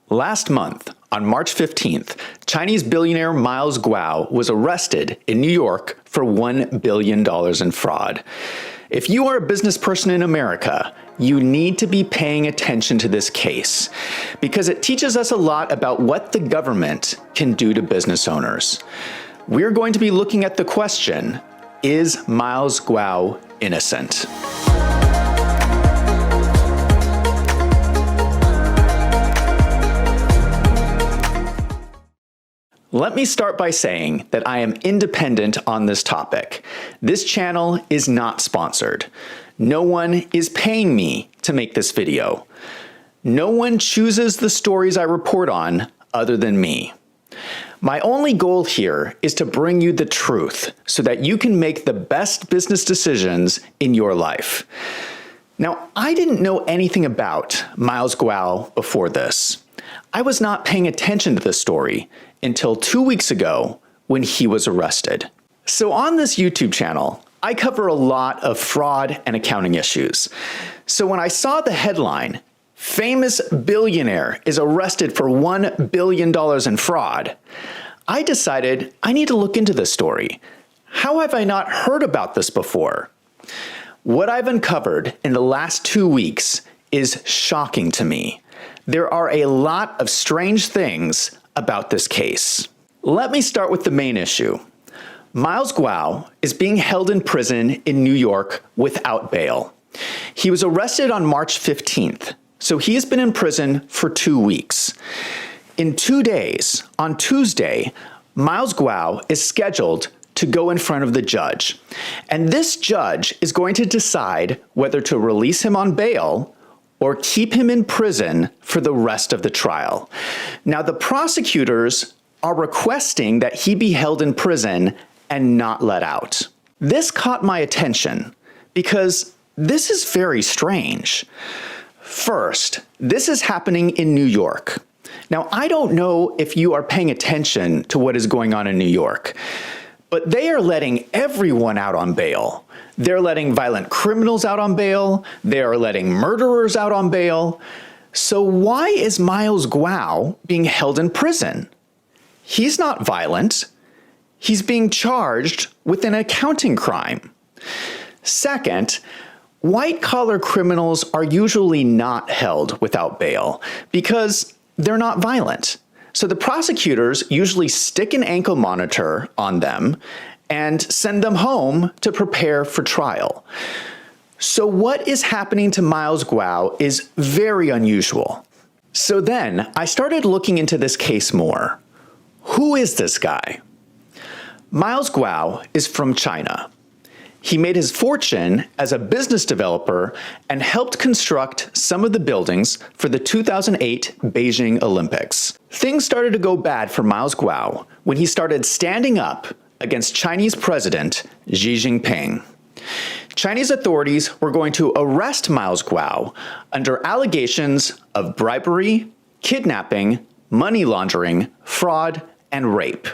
Last month, on March 15th, Chinese billionaire Miles Guo was arrested in New York for $1 billion in fraud. If you are a business person in America, you need to be paying attention to this case because it teaches us a lot about what the government can do to business owners. We're going to be looking at the question, is Miles Guo innocent? Let me start by saying that I am independent on this topic. This channel is not sponsored. No one is paying me to make this video. No one chooses the stories I report on other than me. My only goal here is to bring you the truth so that you can make the best business decisions in your life. Now, I didn't know anything about Miles Guo before this. I was not paying attention to this story until 2 weeks ago when he was arrested. So on this YouTube channel, I cover a lot of fraud and accounting issues. So when I saw the headline, famous billionaire is arrested for $1 billion in fraud, I decided I need to look into this story. How have I not heard about this before? What I've uncovered in the last 2 weeks is shocking to me. There are a lot of strange things about this case. Let me start with the main issue. Miles Guo is being held in prison in New York without bail. He was arrested on March 15th, so he has been in prison for 2 weeks. In 2 days, on Tuesday, Miles Guo is scheduled to go in front of the judge. And this judge is going to decide whether to release him on bail or keep him in prison for the rest of the trial. Now, the prosecutors are requesting that he be held in prison and not let out. This caught my attention because this is very strange. First, this is happening in New York. Now, I don't know if you are paying attention to what is going on in New York, but they are letting everyone out on bail. They're letting violent criminals out on bail. They are letting murderers out on bail. So why is Miles Guo being held in prison? He's not violent. He's being charged with an accounting crime. Second, white-collar criminals are usually not held without bail because they're not violent. So the prosecutors usually stick an ankle monitor on them and send them home to prepare for trial. So what is happening to Miles Guo is very unusual. So then I started looking into this case more. Who is this guy? Miles Guo is from China. He made his fortune as a business developer and helped construct some of the buildings for the 2008 Beijing Olympics. Things started to go bad for Miles Guo when he started standing up against Chinese President Xi Jinping. Chinese authorities were going to arrest Miles Guo under allegations of bribery, kidnapping, money laundering, fraud, and rape.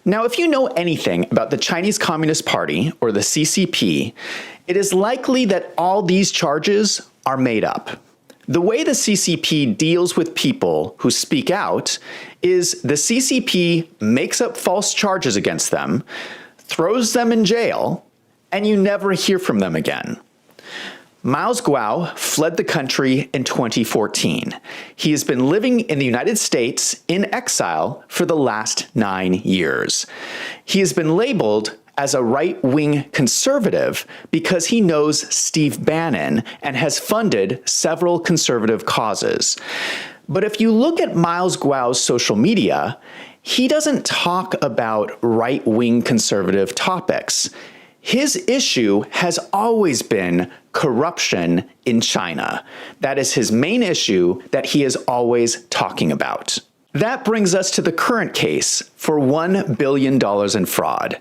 Now, if you know anything about the Chinese Communist Party, or the CCP, it is likely that all these charges are made up. The way the CCP deals with people who speak out is the CCP makes up false charges against them, throws them in jail, and you never hear from them again. Miles Guo fled the country in 2014. He has been living in the United States in exile for the last 9 years. He has been labeled as a right-wing conservative because he knows Steve Bannon and has funded several conservative causes. But if you look at Miles Guo's social media, he doesn't talk about right-wing conservative topics. His issue has always been corruption in China. That is his main issue that he is always talking about. That brings us to the current case for $1 billion in fraud.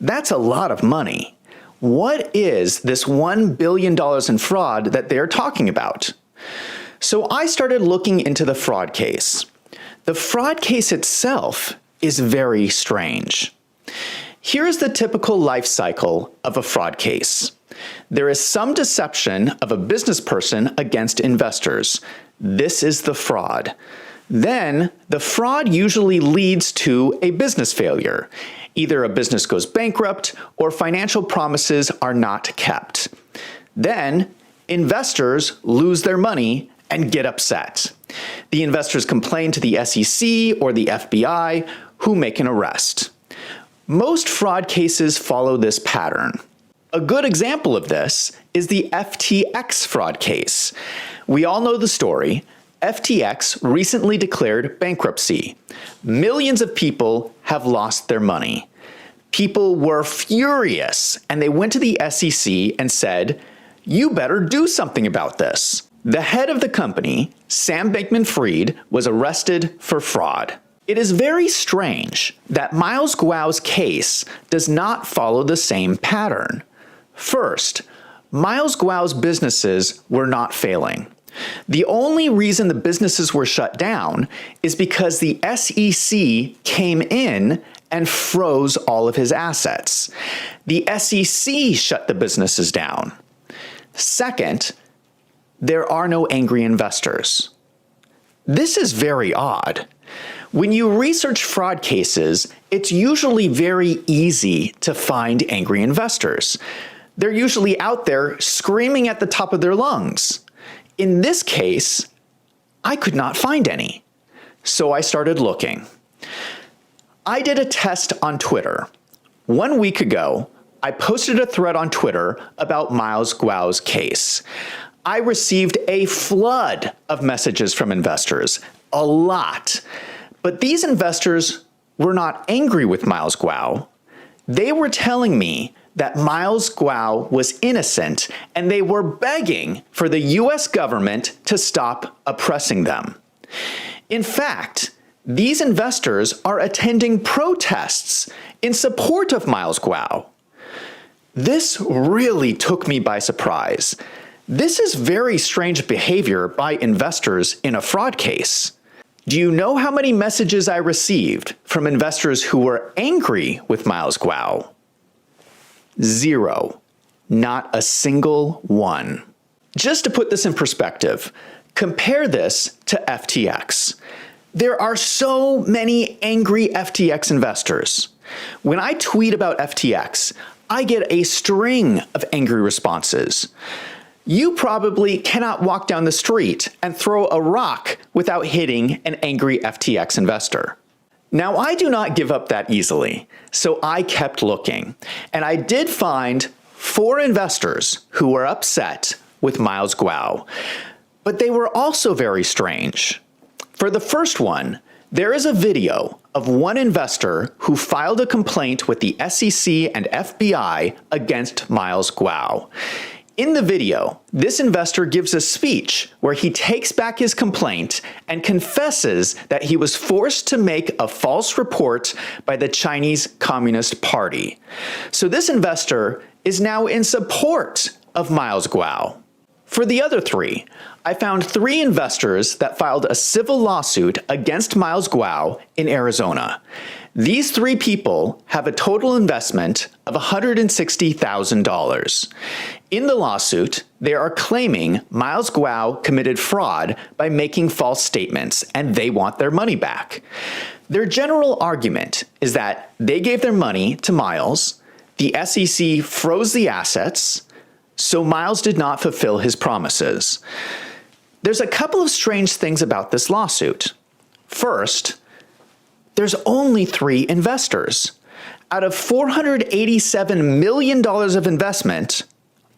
That's a lot of money. What is this $1 billion in fraud that they're talking about? So I started looking into the fraud case. The fraud case itself is very strange. Here is the typical life cycle of a fraud case. There is some deception of a business person against investors. This is the fraud. Then the fraud usually leads to a business failure. Either a business goes bankrupt or financial promises are not kept. Then investors lose their money and get upset. The investors complain to the SEC or the FBI, who make an arrest. Most fraud cases follow this pattern. A good example of this is the FTX fraud case. We all know the story. FTX recently declared bankruptcy. Millions of people have lost their money. People were furious, and they went to the SEC and said, "You better do something about this." The head of the company, Sam Bankman-Fried, was arrested for fraud. It is very strange that Miles Guo's case does not follow the same pattern. First, Miles Guo's businesses were not failing. The only reason the businesses were shut down is because the SEC came in and froze all of his assets. The SEC shut the businesses down. Second, there are no angry investors. This is very odd. When you research fraud cases, it's usually very easy to find angry investors. They're usually out there screaming at the top of their lungs. In this case, I could not find any. So I started looking. I did a test on Twitter. 1 week ago, I posted a thread on Twitter about Miles Guo's case. I received a flood of messages from investors, a lot. But these investors were not angry with Miles Guo. They were telling me that Miles Guo was innocent, and they were begging for the US government to stop oppressing them. In fact, these investors are attending protests in support of Miles Guo. This really took me by surprise. This is very strange behavior by investors in a fraud case. Do you know how many messages I received from investors who were angry with Miles Guo? 0. Not a single one. Just to put this in perspective, compare this to FTX. There are so many angry FTX investors. When I tweet about FTX, I get a string of angry responses. You probably cannot walk down the street and throw a rock without hitting an angry FTX investor. Now, I do not give up that easily, so I kept looking, and I did find 4 investors who were upset with Miles Guo, but they were also very strange. For the first one, there is a video of one investor who filed a complaint with the SEC and FBI against Miles Guo. In the video, this investor gives a speech where he takes back his complaint and confesses that he was forced to make a false report by the Chinese Communist Party. So this investor is now in support of Miles Guo. For the other 3, I found 3 investors that filed a civil lawsuit against Miles Guo in Arizona. These 3 people have a total investment of $160,000. In the lawsuit, they are claiming Miles Guo committed fraud by making false statements, and they want their money back. Their general argument is that they gave their money to Miles, the SEC froze the assets, so Miles did not fulfill his promises. There's a couple of strange things about this lawsuit. First, there's only 3 investors. Out of $487 million of investment,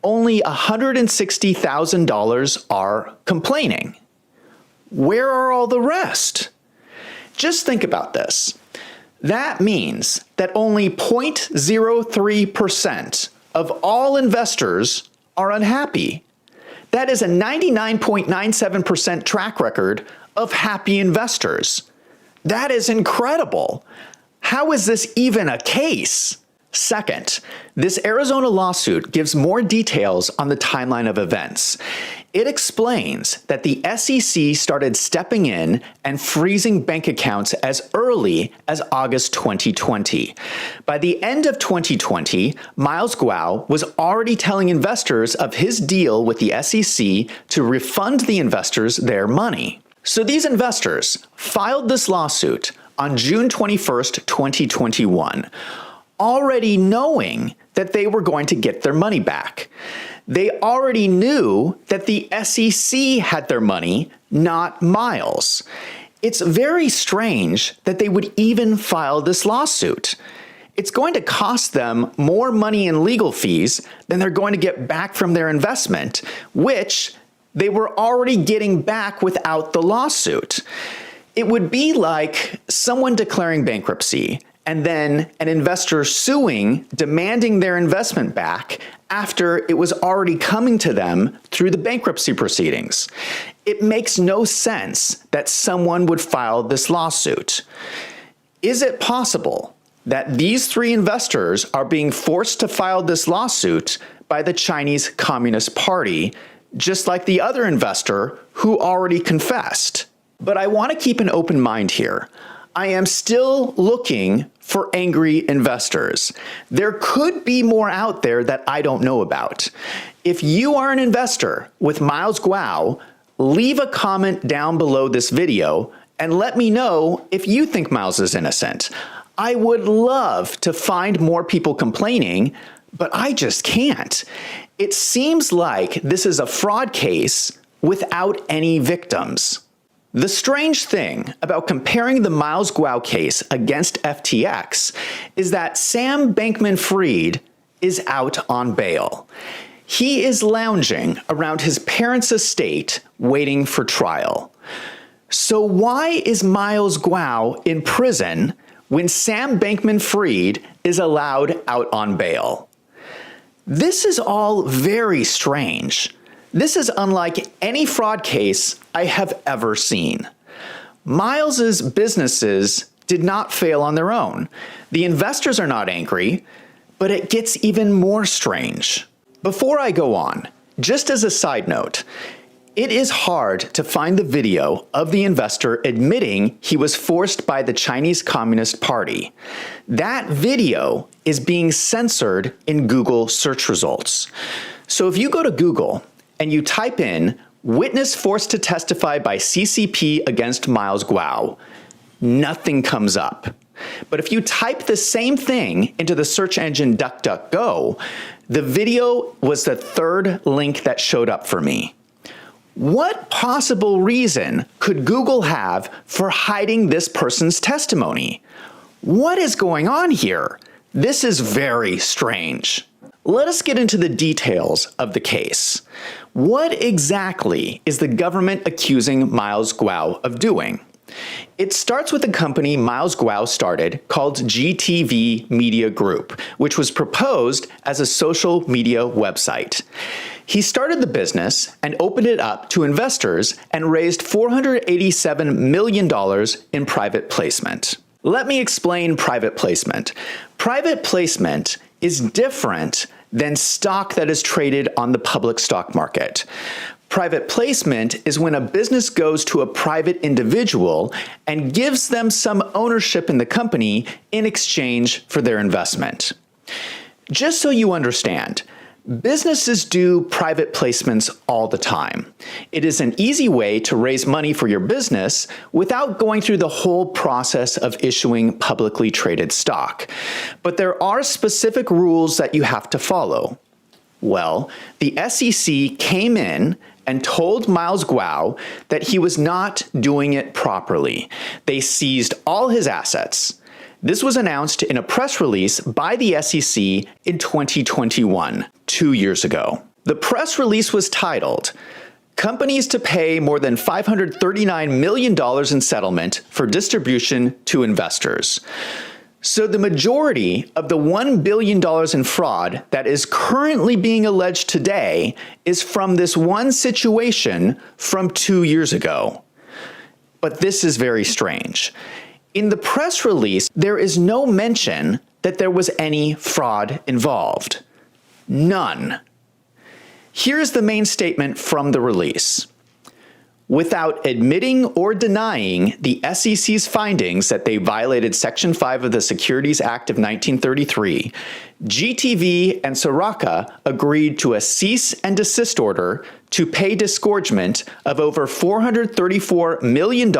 only $160,000 are complaining. Where are all the rest? Just think about this. That means that only 0.03% of all investors are unhappy. That is a 99.97% track record of happy investors. That is incredible. How is this even a case? Second, this Arizona lawsuit gives more details on the timeline of events. It explains that the SEC started stepping in and freezing bank accounts as early as August 2020. By the end of 2020, Miles Guo was already telling investors of his deal with the SEC to refund the investors their money. So these investors filed this lawsuit on June 21st, 2021, already knowing that they were going to get their money back. They already knew that the SEC had their money, not Miles. It's very strange that they would even file this lawsuit. It's going to cost them more money in legal fees than they're going to get back from their investment, which they were already getting back without the lawsuit. It would be like someone declaring bankruptcy and then an investor suing, demanding their investment back after it was already coming to them through the bankruptcy proceedings. It makes no sense that someone would file this lawsuit. Is it possible that these three investors are being forced to file this lawsuit by the Chinese Communist Party, just like the other investor who already confessed? But I want to keep an open mind here. I am still looking for angry investors. There could be more out there that I don't know about. If you are an investor with Miles Guo, leave a comment down below this video and let me know if you think Miles is innocent. I would love to find more people complaining, but I just can't. It seems like this is a fraud case without any victims. The strange thing about comparing the Miles Guo case against FTX is that Sam Bankman-Fried is out on bail. He is lounging around his parents' estate waiting for trial. So why is Miles Guo in prison when Sam Bankman-Fried is allowed out on bail? This is all very strange. This is unlike any fraud case I have ever seen. Miles's businesses did not fail on their own. The investors are not angry, but it gets even more strange. Before I go on, just as a side note, it is hard to find the video of the investor admitting he was forced by the Chinese Communist Party. That video is being censored in Google search results. So if you go to Google and you type in "witness forced to testify by CCP against Miles Guo," nothing comes up. But if you type the same thing into the search engine DuckDuckGo, the video was the third link that showed up for me. What possible reason could Google have for hiding this person's testimony? What is going on here? This is very strange. Let us get into the details of the case. What exactly is the government accusing Miles Guo of doing? It starts with a company Miles Guo started called GTV Media Group, which was proposed as a social media website. He started the business and opened it up to investors and raised $487 million in private placement. Let me explain private placement. Private placement is different than stock that is traded on the public stock market. Private placement is when a business goes to a private individual and gives them some ownership in the company in exchange for their investment. Just so you understand, businesses do private placements all the time. It is an easy way to raise money for your business without going through the whole process of issuing publicly traded stock. But there are specific rules that you have to follow. Well, the SEC came in and told Miles Guo that he was not doing it properly. They seized all his assets. This was announced in a press release by the SEC in 2021, 2 years ago. The press release was titled, "Companies to pay more than $539 million in settlement for distribution to investors." So the majority of the $1 billion in fraud that is currently being alleged today is from this one situation from 2 years ago. But this is very strange. In the press release, there is no mention that there was any fraud involved. None. Here's the main statement from the release. without admitting or denying the SEC's findings that they violated Section 5 of the Securities Act of 1933, GTV and Soraka agreed to a cease and desist order to pay disgorgement of over $434 million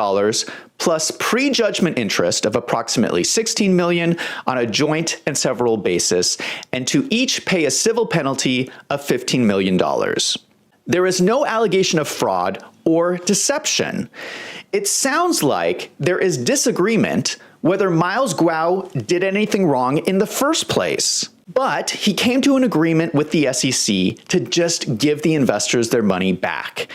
plus prejudgment interest of approximately $16 million on a joint and several basis, and to each pay a civil penalty of $15 million. There is no allegation of fraud or deception. It sounds like there is disagreement whether Miles Guo did anything wrong in the first place. But he came to an agreement with the SEC to just give the investors their money back.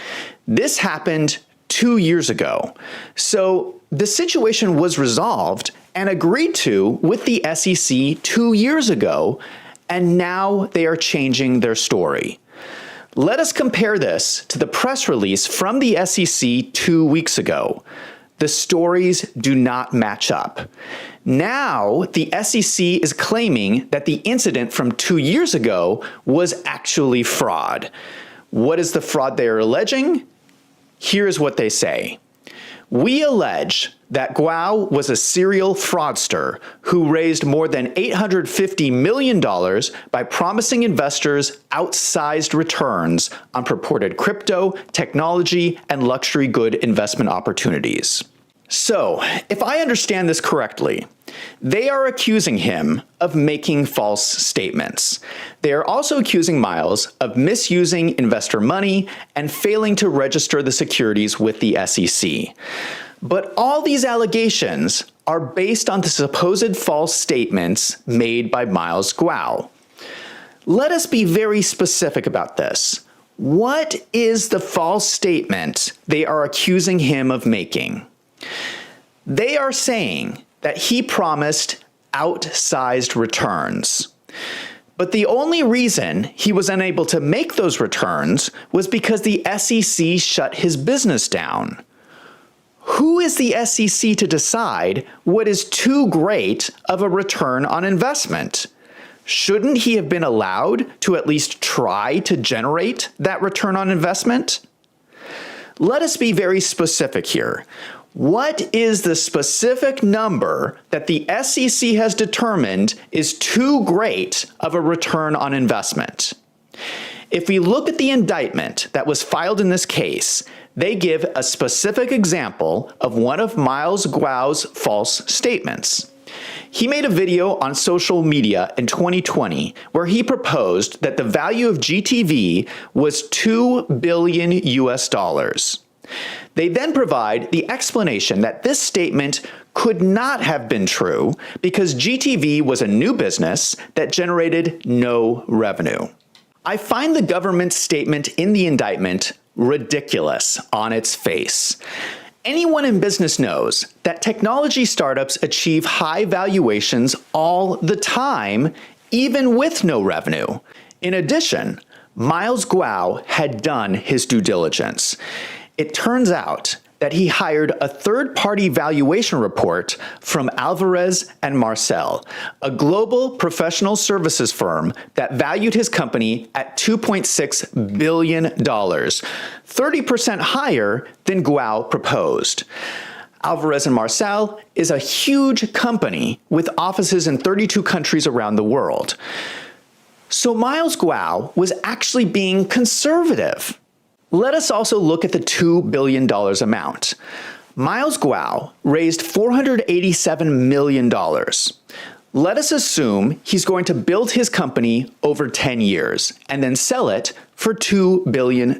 This happened 2 years ago. So the situation was resolved and agreed to with the SEC 2 years ago, and now they are changing their story. Let us compare this to the press release from the SEC 2 weeks ago. The stories do not match up. Now, the SEC is claiming that the incident from 2 years ago was actually fraud. What is the fraud they are alleging? Here's what they say. We allege that Guo was a serial fraudster who raised more than $850 million by promising investors outsized returns on purported crypto, technology, and luxury good investment opportunities. So, if I understand this correctly, they are accusing him of making false statements. They are also accusing Miles of misusing investor money and failing to register the securities with the SEC. But all these allegations are based on the supposed false statements made by Miles Guo. Let us be very specific about this. What is the false statement they are accusing him of making? They are saying that he promised outsized returns. But the only reason he was unable to make those returns was because the SEC shut his business down. Who is the SEC to decide what is too great of a return on investment? Shouldn't he have been allowed to at least try to generate that return on investment? Let us be very specific here. What is the specific number that the SEC has determined is too great of a return on investment? If we look at the indictment that was filed in this case, they give a specific example of one of Miles Guo's false statements. He made a video on social media in 2020 where he proposed that the value of GTV was $2 billion US. They then provide the explanation that this statement could not have been true because GTV was a new business that generated no revenue. I find the government's statement in the indictment ridiculous on its face. Anyone in business knows that technology startups achieve high valuations all the time, even with no revenue. In addition, Miles Guo had done his due diligence. It turns out that he hired a third-party valuation report from Alvarez & Marsal, a global professional services firm that valued his company at $2.6 billion, 30% higher than Guo proposed. Alvarez & Marsal is a huge company with offices in 32 countries around the world. So Miles Guo was actually being conservative. Let us also look at the $2 billion amount. Miles Guo raised $487 million. Let us assume he's going to build his company over 10 years and then sell it for $2 billion.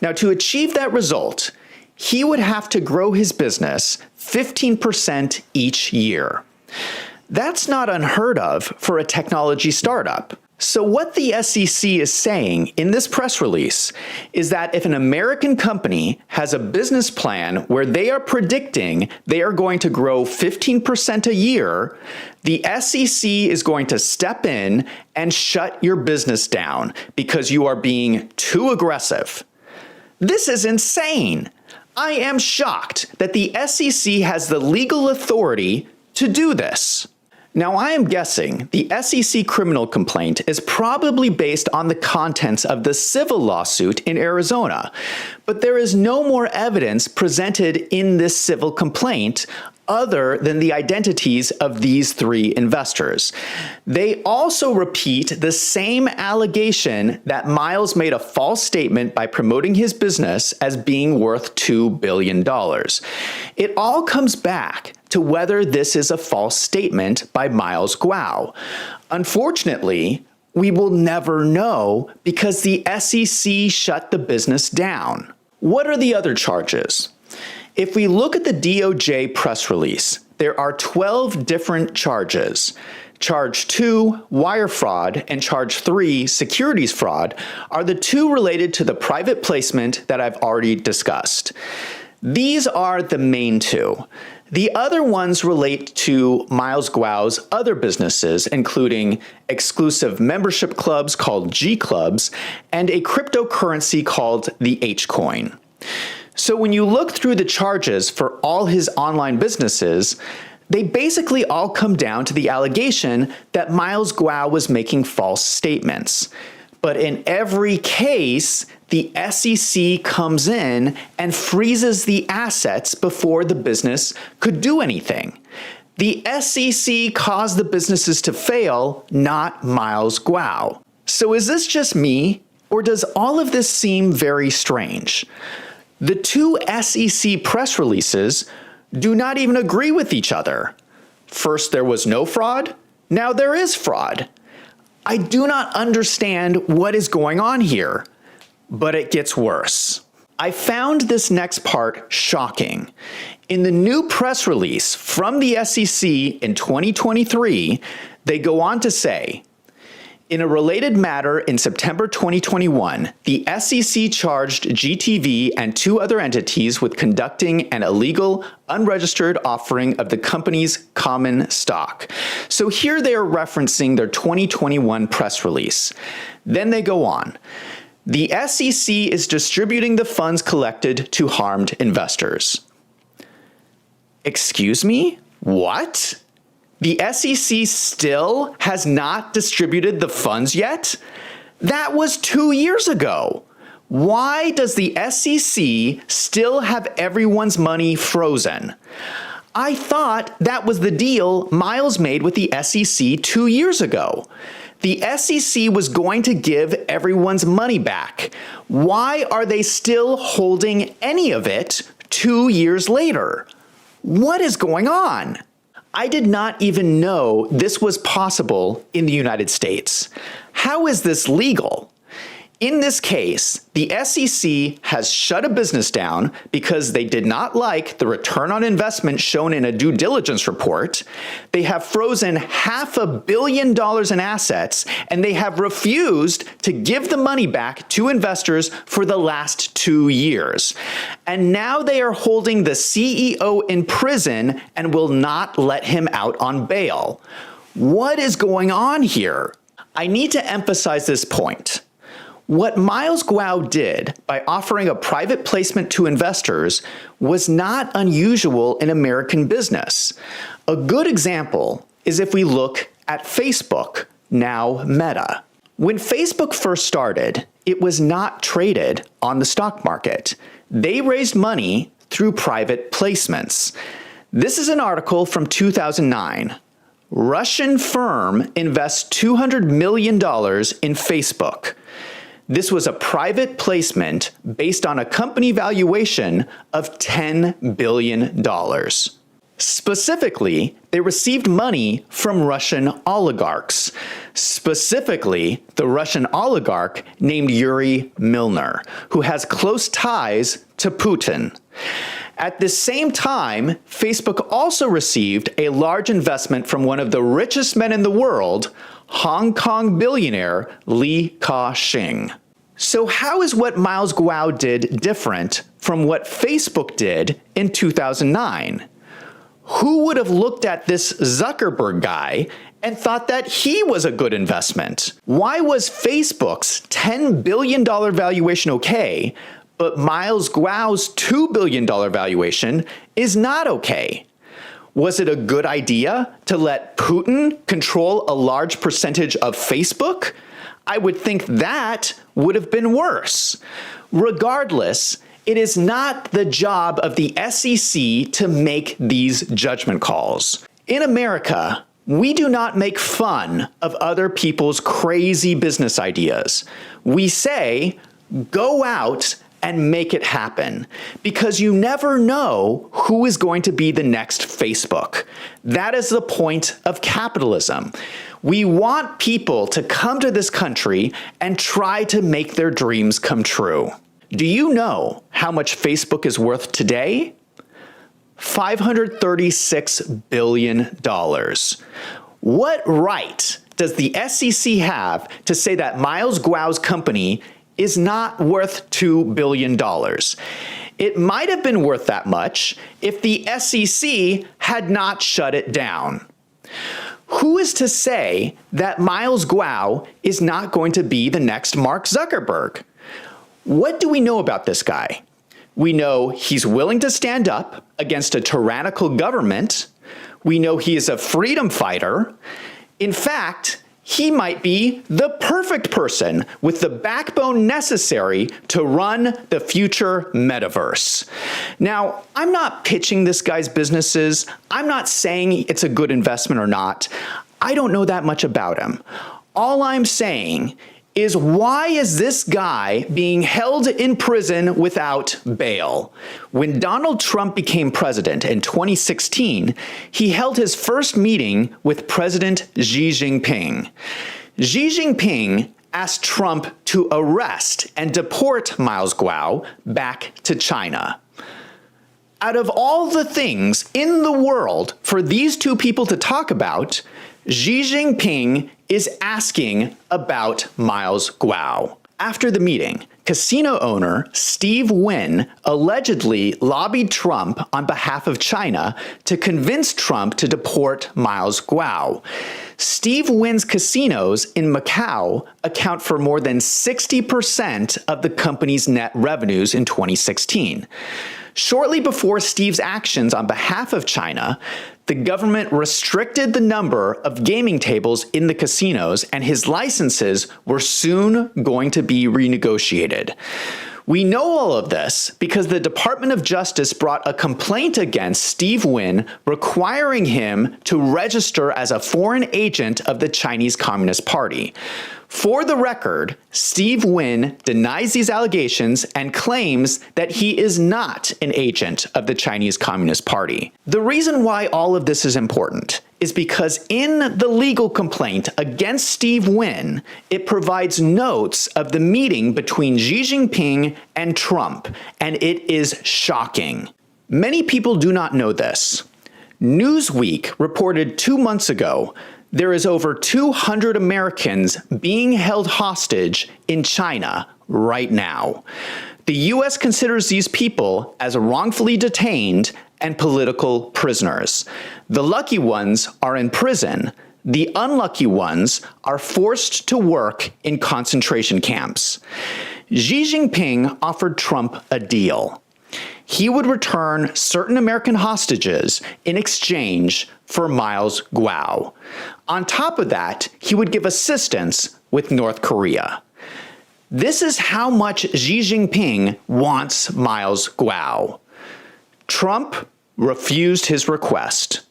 Now, to achieve that result, he would have to grow his business 15% each year. That's not unheard of for a technology startup. So what the SEC is saying in this press release is that if an American company has a business plan where they are predicting they are going to grow 15% a year, the SEC is going to step in and shut your business down because you are being too aggressive. This is insane. I am shocked that the SEC has the legal authority to do this. Now, I am guessing the SEC criminal complaint is probably based on the contents of the civil lawsuit in Arizona, but there is no more evidence presented in this civil complaint other than the identities of these three investors. They also repeat the same allegation that Miles made a false statement by promoting his business as being worth $2 billion. It all comes back to whether this is a false statement by Miles Guo. Unfortunately, we will never know because the SEC shut the business down. What are the other charges? If we look at the DOJ press release, there are 12 different charges. Charge 2, wire fraud, and Charge 3, securities fraud, are the two related to the private placement that I've already discussed. These are the main two. The other ones relate to Miles Guo's other businesses, including exclusive membership clubs called G Clubs and a cryptocurrency called the H Coin. So when you look through the charges for all his online businesses, they basically all come down to the allegation that Miles Guo was making false statements. But in every case, the SEC comes in and freezes the assets before the business could do anything. The SEC caused the businesses to fail, not Miles Guo. So is this just me, or does all of this seem very strange? The two SEC press releases do not even agree with each other. First there was no fraud, now there is fraud. I do not understand what is going on here, but it gets worse. I found this next part shocking. In the new press release from the SEC in 2023, they go on to say, in a related matter in September 2021, the SEC charged GTV and two other entities with conducting an illegal, unregistered offering of the company's common stock. So here they are referencing their 2021 press release. Then they go on. The SEC is distributing the funds collected to harmed investors. Excuse me? What? The SEC still has not distributed the funds yet? That was 2 years ago. Why does the SEC still have everyone's money frozen? I thought that was the deal Miles made with the SEC 2 years ago. The SEC was going to give everyone's money back. Why are they still holding any of it 2 years later? What is going on? I did not even know this was possible in the United States. How is this legal? In this case, the SEC has shut a business down because they did not like the return on investment shown in a due diligence report. They have frozen $500 million in assets, and they have refused to give the money back to investors for the last 2 years. And now they are holding the CEO in prison and will not let him out on bail. What is going on here? I need to emphasize this point. What Miles Guo did by offering a private placement to investors was not unusual in American business. A good example is if we look at Facebook, now Meta. When Facebook first started, it was not traded on the stock market. They raised money through private placements. This is an article from 2009. Russian firm invests $200 million in Facebook. This was a private placement based on a company valuation of $10 billion. Specifically, they received money from Russian oligarchs. Specifically, the Russian oligarch named Yuri Milner, who has close ties to Putin. At the same time, Facebook also received a large investment from one of the richest men in the world, Hong Kong billionaire Li Ka-shing. So how is what Miles Guo did different from what Facebook did in 2009? Who would have looked at this Zuckerberg guy and thought that he was a good investment? Why was Facebook's $10 billion valuation okay, but Miles Guo's $2 billion valuation is not okay? Was it a good idea to let Putin control a large percentage of Facebook? I would think that would have been worse. Regardless, it is not the job of the SEC to make these judgment calls. In America, we do not make fun of other people's crazy business ideas. We say, go out and make it happen, because you never know who is going to be the next Facebook. That is the point of capitalism. We want people to come to this country and try to make their dreams come true. Do you know how much Facebook is worth today? $536 billion. What right does the SEC have to say that Miles Guo's company is not worth $2 billion? It might have been worth that much if the SEC had not shut it down. Who is to say that Miles Guo is not going to be the next Mark Zuckerberg? What do we know about this guy? We know he's willing to stand up against a tyrannical government. We know he is a freedom fighter. In fact, he might be the perfect person with the backbone necessary to run the future metaverse. Now, I'm not pitching this guy's businesses. I'm not saying it's a good investment or not. I don't know that much about him. All I'm saying is, why is this guy being held in prison without bail? When Donald Trump became president in 2016, he held his first meeting with President Xi Jinping. Xi Jinping asked Trump to arrest and deport Miles Guo back to China. Out of all the things in the world for these two people to talk about, Xi Jinping is asking about Miles Guo. After the meeting, casino owner Steve Wynn allegedly lobbied Trump on behalf of China to convince Trump to deport Miles Guo. Steve Wynn's casinos in Macau account for more than 60% of the company's net revenues in 2016. Shortly before Steve's actions on behalf of China, the government restricted the number of gaming tables in the casinos, and his licenses were soon going to be renegotiated. We know all of this because the Department of Justice brought a complaint against Steve Wynn requiring him to register as a foreign agent of the Chinese Communist Party. For the record, Steve Wynn denies these allegations and claims that he is not an agent of the Chinese Communist Party. The reason why all of this is important is because in the legal complaint against Steve Wynn, it provides notes of the meeting between Xi Jinping and Trump, and it is shocking. Many people do not know this. Newsweek reported 2 months ago there is over 200 Americans being held hostage in China right now. The U.S. considers these people as wrongfully detained and political prisoners. The lucky ones are in prison. The unlucky ones are forced to work in concentration camps. Xi Jinping offered Trump a deal. He would return certain American hostages in exchange for Miles Guo. On top of that, he would give assistance with North Korea. This is how much Xi Jinping wants Miles Guo. Trump refused his request.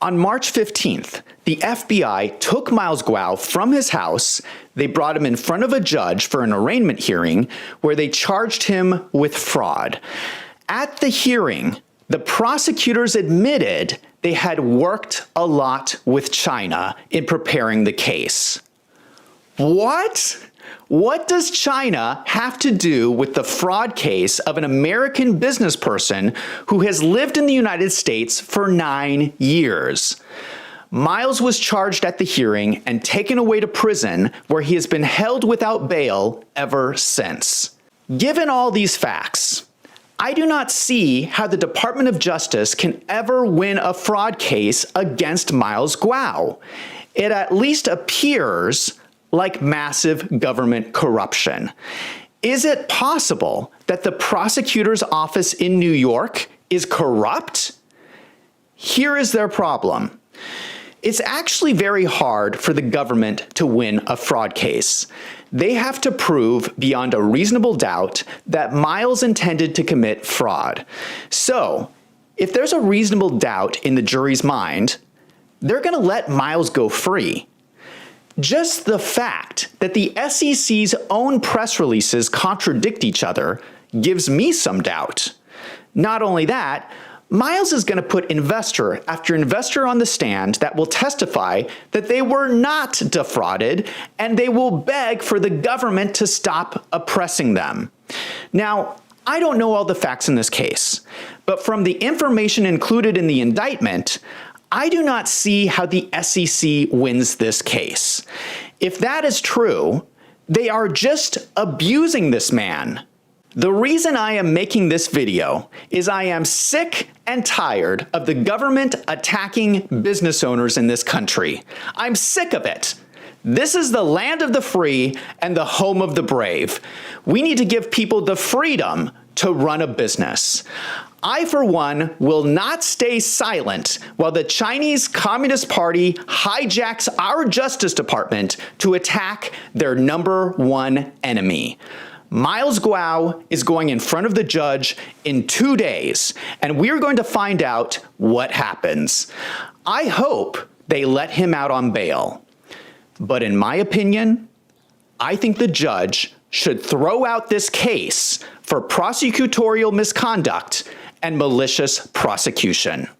On March 15th, the FBI took Miles Guo from his house. They brought him in front of a judge for an arraignment hearing where they charged him with fraud. At the hearing, the prosecutors admitted they had worked a lot with China in preparing the case. What? What does China have to do with the fraud case of an American business person who has lived in the United States for 9 years? Miles was charged at the hearing and taken away to prison, where he has been held without bail ever since. Given all these facts, I do not see how the Department of Justice can ever win a fraud case against Miles Guo. It at least appears like massive government corruption. Is it possible that the prosecutor's office in New York is corrupt? Here is their problem. It's actually very hard for the government to win a fraud case. They have to prove beyond a reasonable doubt that Miles intended to commit fraud. So, if there's a reasonable doubt in the jury's mind, they're going to let Miles go free. Just the fact that the SEC's own press releases contradict each other gives me some doubt. Not only that, Miles is going to put investor after investor on the stand that will testify that they were not defrauded, and they will beg for the government to stop oppressing them. Now, I don't know all the facts in this case, but from the information included in the indictment, I do not see how the SEC wins this case. If that is true, they are just abusing this man. The reason I am making this video is I am sick and tired of the government attacking business owners in this country. I'm sick of it. This is the land of the free and the home of the brave. We need to give people the freedom to run a business. I, for one, will not stay silent while the Chinese Communist Party hijacks our Justice Department to attack their #1 enemy. Miles Guo is going in front of the judge in 2 days, and we're going to find out what happens. I hope they let him out on bail. But in my opinion, I think the judge should throw out this case for prosecutorial misconduct and malicious prosecution.